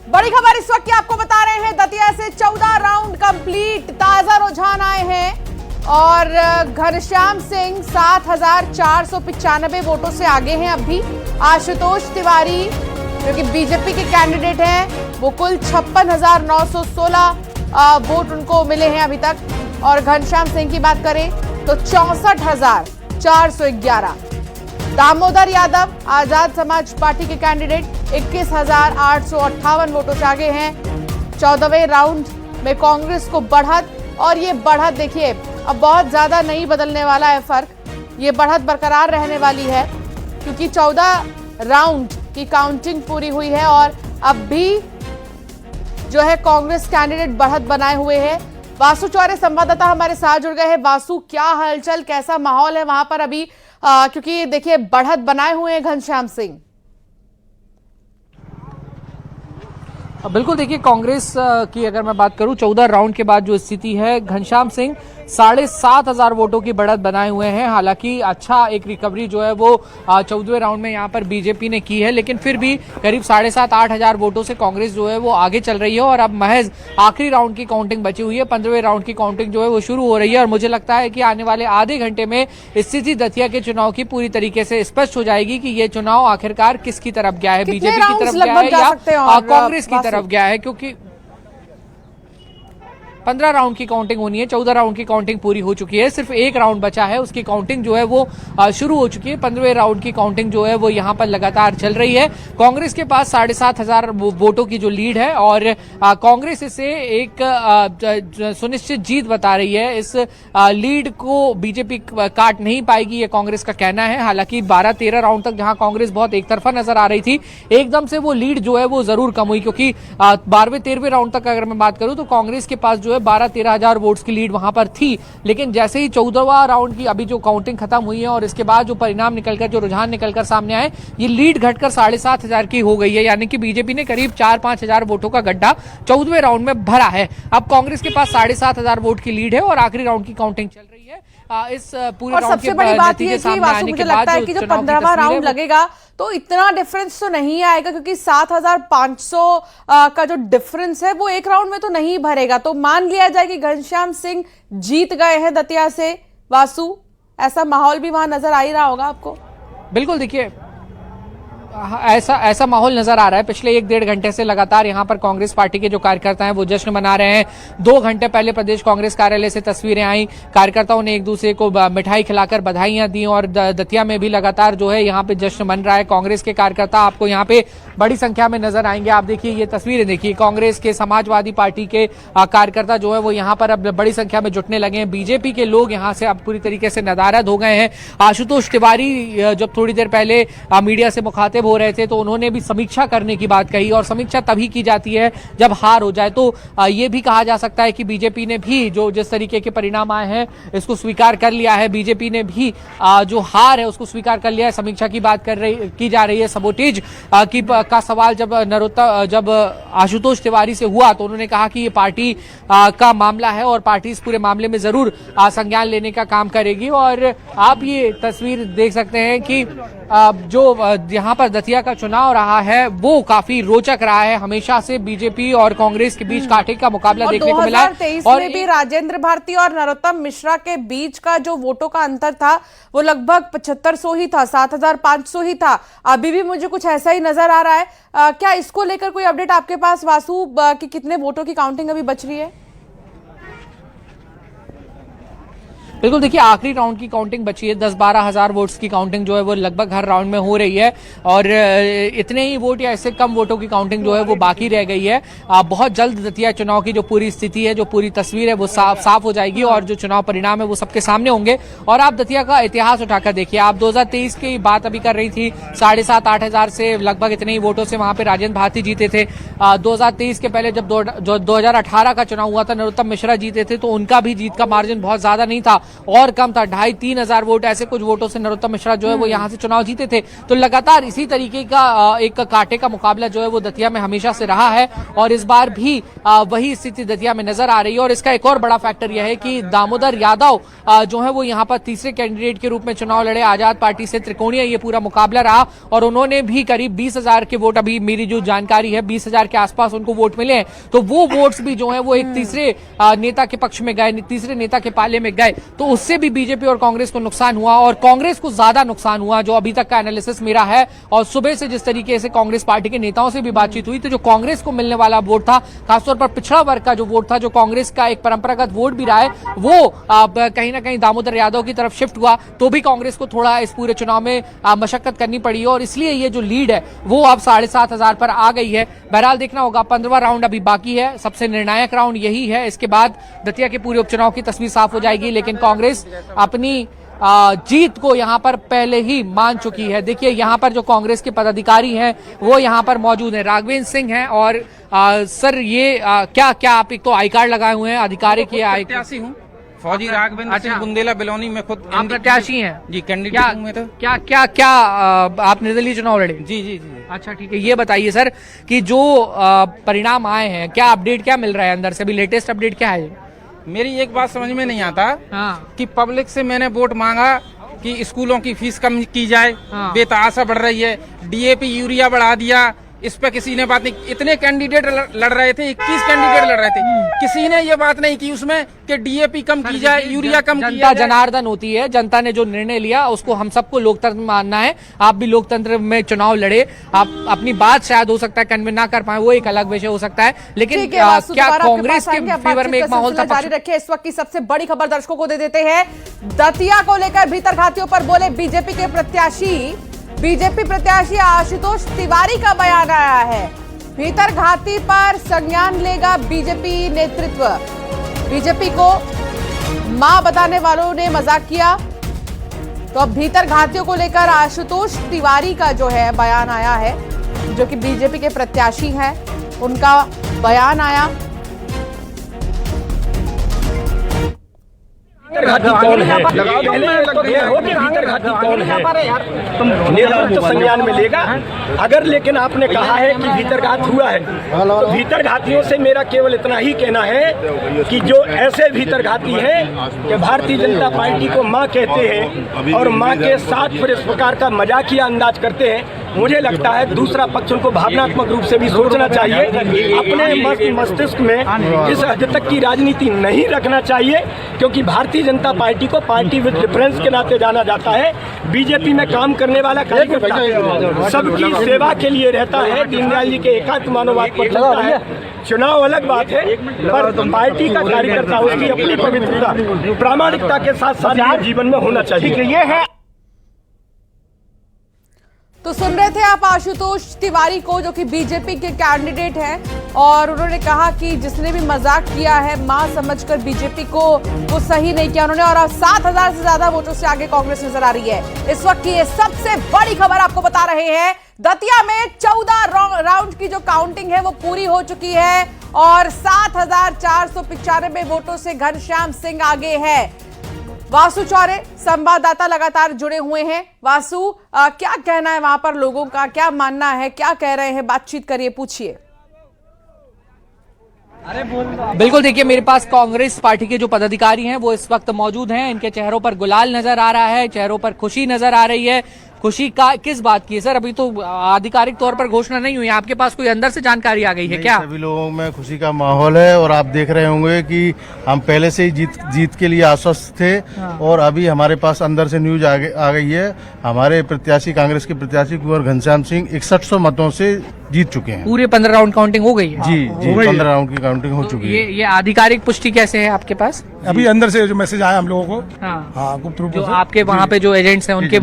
बड़ी खबर इस वक्त की आपको बता रहे हैं, दतिया से 14 राउंड कंप्लीट, ताजा रुझान आए हैं और घनश्याम सिंह 7,495 वोटों से आगे हैं। अब भी आशुतोष तिवारी जो कि बीजेपी के कैंडिडेट हैं, वो कुल 56,916 वोट उनको मिले हैं अभी तक। और घनश्याम सिंह की बात करें तो 64,411। दामोदर यादव आजाद समाज पार्टी के कैंडिडेट 21,858 वोटों से आगे हैं। 14वें राउंड में कांग्रेस को बढ़त, और ये बढ़त देखिए अब बहुत ज्यादा नहीं बदलने वाला है फर्क, ये बढ़त बरकरार रहने वाली है क्योंकि 14 राउंड की काउंटिंग पूरी हुई है और अब भी जो है कांग्रेस कैंडिडेट बढ़त बनाए हुए हैं। वासु चौरे संवाददाता हमारे साथ जुड़ गए हैं। वासु, क्या हलचल, कैसा माहौल है वहां पर अभी, क्योंकि देखिए बढ़त बनाए हुए हैं घनश्याम सिंह। बिल्कुल, देखिए कांग्रेस की अगर मैं बात करूं 14 राउंड के बाद जो स्थिति है, घनश्याम सिंह 7,500 वोटों की बढ़त बनाए हुए हैं। हालांकि अच्छा एक रिकवरी जो है वो 14वें राउंड में यहां पर बीजेपी ने की है, लेकिन फिर भी करीब 7,500-8,000 वोटों से कांग्रेस जो है वो आगे चल रही है और अब महज आखिरी राउंड की काउंटिंग बची हुई है। 15वें राउंड की काउंटिंग जो है वो शुरू हो रही है और मुझे लगता है कि आने वाले आधे घंटे में स्थिति दतिया के चुनाव की पूरी तरीके से स्पष्ट हो जाएगी कि ये चुनाव आखिरकार किसकी तरफ गया है, बीजेपी की तरफ गया है या कांग्रेस की तरफ गया है, क्योंकि 15 राउंड की काउंटिंग होनी है, 14 राउंड की काउंटिंग पूरी हो चुकी है, सिर्फ एक राउंड बचा है, उसकी काउंटिंग जो है वो शुरू हो चुकी है। 15वें राउंड की काउंटिंग जो है वो यहां पर लगातार चल रही है। कांग्रेस के पास 7,500 वोटों की जो लीड है और कांग्रेस इसे एक सुनिश्चित जीत बता रही है। इस लीड को बीजेपी काट नहीं पाएगी, ये कांग्रेस का कहना है। हालांकि 12-13 राउंड तक जहां कांग्रेस बहुत एक तरफा नजर आ रही थी, एकदम से वो लीड जो है वो जरूर कम हुई, क्योंकि 12वें-13वें राउंड तक अगर मैं बात करूं तो कांग्रेस के पास जो 12-13 हजार वोट्स की लीड वहां पर थी। लेकिन जैसे ही 14वां राउंड की अभी जो काउंटिंग खत्म हुई है और इसके बाद जो परिणाम निकलकर, जो रुझान निकलकर सामने आए, ये लीड घटकर 7,500 की हो गई है। यानी कि बीजेपी ने करीब 4-5 हजार वोटों का गड्ढा 14वें राउंड में भरा है। अब कांग्रेस के पास 7,500 वोट की लीड है और आखिरी राउंड की काउंटिंग चल रही है। इस पूरे राउंड के बड़ी बात नतीजे ये सामने आने के बाद है कि जो 15वां राउंड लगेगा तो इतना डिफरेंस तो नहीं आएगा, क्योंकि 7,500 का जो डिफरेंस है वो एक राउंड में तो नहीं भरेगा। तो मान लिया जाए कि घनश्याम सिंह जीत गए हैं दतिया से। वासु, ऐसा माहौल भी वहां नजर आ ही रहा होगा आपको। बिल्कुल, देखिए ऐसा माहौल नजर आ रहा है। पिछले 1-1.5 घंटे से लगातार यहां पर कांग्रेस पार्टी के जो कार्यकर्ता हैं वो जश्न मना रहे हैं। 2 घंटे पहले प्रदेश कांग्रेस कार्यालय से तस्वीरें आई, कार्यकर्ताओं ने एक दूसरे को मिठाई खिलाकर बधाइयां दी और दतिया में भी लगातार जो है यहां पे जश्न मन रहा है। कांग्रेस के कार्यकर्ता आपको यहां पे बड़ी संख्या में नजर आएंगे। आप देखिए ये तस्वीरें देखिए, कांग्रेस के, समाजवादी पार्टी के कार्यकर्ता जो है वो यहां पर अब बड़ी संख्या में जुटने लगे हैं। बीजेपी के लोग यहां से अब पूरी तरीके से नदारद हो गए हैं। आशुतोष तिवारी जब थोड़ी देर पहले मीडिया से मुखातिब हो रहे थे तो उन्होंने भी समीक्षा करने की बात कही, और समीक्षा तभी की जाती है जब हार हो जाए। तो ये भी कहा जा सकता है कि बीजेपी ने भी जो जिस तरीके के परिणाम आए हैं इसको स्वीकार कर लिया है। बीजेपी ने भी जो हार है उसको स्वीकार कर लिया है। समीक्षा की बात की जा रही है। सबोटेज का सवाल जब आशुतोष तिवारी से हुआ तो उन्होंने कहा कि ये पार्टी का मामला है और पार्टी इस पूरे मामले में जरूर संज्ञान लेने का काम करेगी। और आप ये तस्वीर देख सकते हैं कि जो यहाँ पर दतिया का चुनाव रहा है वो काफी रोचक रहा है। हमेशा से बीजेपी और कांग्रेस के बीच कांटे का मुकाबला देखने को मिला है। 2023 में भी राजेंद्र भारती और नरोत्तम मिश्रा के बीच का जो वोटों का अंतर था वो लगभग 7500 ही था, 7,500 ही था। अभी भी मुझे कुछ ऐसा ही नजर आ रहा है। क्या इसको लेकर कोई अपडेट आपके पास वासु, कि कितने वोटों की काउंटिंग अभी बच रही है? बिल्कुल, देखिए आखिरी राउंड की काउंटिंग बची है। 10-12 हजार वोट्स की काउंटिंग जो है वो लगभग हर राउंड में हो रही है और इतने ही वोट या इससे कम वोटों की काउंटिंग जो है वो बाकी रह गई है। बहुत जल्द दतिया चुनाव की जो पूरी स्थिति है, जो पूरी तस्वीर है वो साफ हो जाएगी और जो चुनाव परिणाम है वो सबके सामने होंगे। और आप दतिया का इतिहास उठाकर देखिए, आप 2023 की बात अभी कर रही थी, 7,500-8 हजार से लगभग इतने ही वोटों से वहां पे राजेंद्र भारती जीते थे। 2023 के पहले जब 2018 का चुनाव हुआ था, नरोत्तम मिश्रा जीते थे तो उनका भी जीत का मार्जिन बहुत ज्यादा नहीं था। और कम था, 2,500-3 हजार वोट, ऐसे कुछ वोटों से नरोत्तम मिश्रा जो है वो यहाँ से चुनाव जीते थे। तो लगातार इसी तरीके का एक कांटे का मुकाबला जो है वो दतिया में हमेशा से रहा है और इस बार भी वही स्थिति दतिया में नजर आ रही है। और इसका एक और बड़ा फैक्टर यह है कि दामोदर यादव जो है वो यहाँ पर तीसरे कैंडिडेट के रूप में चुनाव लड़े। आजाद पार्टी से त्रिकोणीय ये पूरा मुकाबला रहा और उन्होंने भी करीब 20,000 के वोट, अभी मेरी जो जानकारी है 20,000 के आसपास उनको वोट मिले हैं। तो वो वोट्स भी जो है वो एक तीसरे नेता के पक्ष में गए, तीसरे नेता के पाले में गए, तो उससे भी बीजेपी और कांग्रेस को नुकसान हुआ और कांग्रेस को ज्यादा नुकसान हुआ जो अभी तक का एनालिसिस मेरा है। और सुबह से जिस तरीके से कांग्रेस पार्टी के नेताओं से भी बातचीत हुई तो जो कांग्रेस को मिलने वाला वोट था, खासतौर पर पिछड़ा वर्ग का जो वोट था, जो कांग्रेस का एक परंपरागत वोट भी रहा है, वो कहीं ना कहीं दामोदर यादव की तरफ शिफ्ट हुआ। तो भी कांग्रेस को थोड़ा इस पूरे चुनाव में मशक्कत करनी पड़ी और इसलिए ये जो लीड है वो अब 7,500 पर आ गई है। बहरहाल देखना होगा, 15वां राउंड अभी बाकी है, सबसे निर्णायक राउंड यही है। इसके बाद दतिया के पूरे उपचुनाव की तस्वीर साफ हो जाएगी, लेकिन कांग्रेस अपनी जीत को यहां पर पहले ही मान चुकी है। देखिए यहां पर जो कांग्रेस के पदाधिकारी हैं वो यहां पर मौजूद हैं, राघवेंद्र सिंह हैं। और सर ये क्या क्या आप एक तो आई कार्ड लगाए हुए हैं, आधिकारिक ये प्रत्याशी हूँ, फौजी राघवेंद्र सिंह बुंदेला बिलोनी में खुद आप प्रत्याशी हैं जी, कैंडिडेट हूँ मैं। तो क्या आप निर्दलीय चुनाव लड़े? जी जी जी। अच्छा ठीक है, ये बताइए सर कि जो परिणाम आए हैं, क्या अपडेट क्या मिल रहा है अंदर से, अभी लेटेस्ट अपडेट क्या है? मेरी एक बात समझ में नहीं आता कि पब्लिक से मैंने वोट मांगा कि स्कूलों की फीस कम की जाए, बेतहाशा बढ़ रही है, डीएपी यूरिया बढ़ा दिया, इस पे किसी ने बात नहीं। इतने कैंडिडेट लड़ रहे थे, 21 कैंडिडेट लड़ रहे थे, किसी ने ये बात नहीं की उसमें कि डीएपी कम की जाए, यूरिया कम की जाए। जनार्दन होती है, जनता ने जो निर्णय लिया उसको हम सबको लोकतंत्र में मानना है। आप भी लोकतंत्र में चुनाव लड़े, आप अपनी बात शायद हो सकता है कन्विंस ना कर पाए, वो एक अलग विषय हो सकता है, लेकिन क्या कांग्रेस के फेवर में एक माहौल था? जारी रखे, इस वक्त की सबसे बड़ी खबर दर्शकों को दे देते हैं। दतिया को लेकर भीतर घातियों पर बोले बीजेपी प्रत्याशी आशुतोष तिवारी का बयान आया है। भीतर घाती पर संज्ञान लेगा बीजेपी नेतृत्व। बीजेपी को मां बताने वालों ने मजाक किया, तो अब भीतर घातियों को लेकर आशुतोष तिवारी का जो है बयान आया है, जो कि बीजेपी के प्रत्याशी हैं, उनका बयान आया। घाती कौन है, भीतर घाती कौन है, नेतृत्व संज्ञान में लेगा। अगर लेकिन आपने कहा है कि भीतर घात हुआ है, तो भीतर घातियों से मेरा केवल इतना ही कहना है कि जो ऐसे भीतर घाती हैं कि भारतीय जनता पार्टी को मां कहते हैं और मां के साथ फिर इस प्रकार का मजाकिया अंदाज करते हैं, मुझे लगता है दूसरा पक्ष उनको भावनात्मक रूप से भी सोचना चाहिए। अपने मस्तिष्क में इस हद तक की राजनीति नहीं रखना चाहिए, क्योंकि भारतीय जनता पार्टी को पार्टी विद डिफरेंस के नाते जाना जाता है। बीजेपी में काम करने वाला कार्यकर्ता सबकी सेवा के लिए रहता है, दीनदयाल जी के एकात्म मानववाद पर चलता है। चुनाव अलग बात है, पर पार्टी का कार्यकर्ता उसकी अपनी पवित्रता प्रामाणिकता के साथ साथ जीवन में होना चाहिए। ये है। तो सुन रहे थे आप आशुतोष तिवारी को, जो कि बीजेपी के कैंडिडेट हैं, और उन्होंने कहा कि जिसने भी मजाक किया है मां समझकर बीजेपी को, वो सही नहीं किया उन्होंने। और 7,000 से ज्यादा वोटों से आगे कांग्रेस नजर आ रही है। इस वक्त की ये सबसे बड़ी खबर आपको बता रहे हैं। दतिया में 14 राउंड की जो काउंटिंग है वो पूरी हो चुकी है और 7,495 वोटों से घनश्याम सिंह आगे है। वासु चौरे संवाददाता लगातार जुड़े हुए हैं। वासु, क्या कहना है वहां पर लोगों का, क्या मानना है, क्या कह रहे हैं, बातचीत करिए, पूछिए। बिल्कुल, देखिए मेरे पास कांग्रेस पार्टी के जो पदाधिकारी हैं वो इस वक्त मौजूद हैं। इनके चेहरों पर गुलाल नजर आ रहा है, चेहरों पर खुशी नजर आ रही है। खुशी का किस बात की है सर? अभी तो आधिकारिक तौर पर घोषणा नहीं हुई, आपके पास कोई अंदर से जानकारी आ गई है क्या? सभी लोगों में खुशी का माहौल है और आप देख रहे होंगे कि हम पहले से ही जीत के लिए आश्वस्त थे। और अभी हमारे पास अंदर से न्यूज आ गई है, हमारे प्रत्याशी, कांग्रेस के प्रत्याशी कुंवर घनश्याम सिंह 6100 मतों से जीत चुके हैं। पूरे 15 राउंड काउंटिंग हो गई है? जी 15 राउंड की काउंटिंग हो चुकी है। ये आधिकारिक पुष्टि कैसे है आपके पास? अभी अंदर से जो मैसेज आया हम लोगों को, हाँ, गुप्त रूप जो से आपके वहाँ पे जो एजेंट्स हैं उनके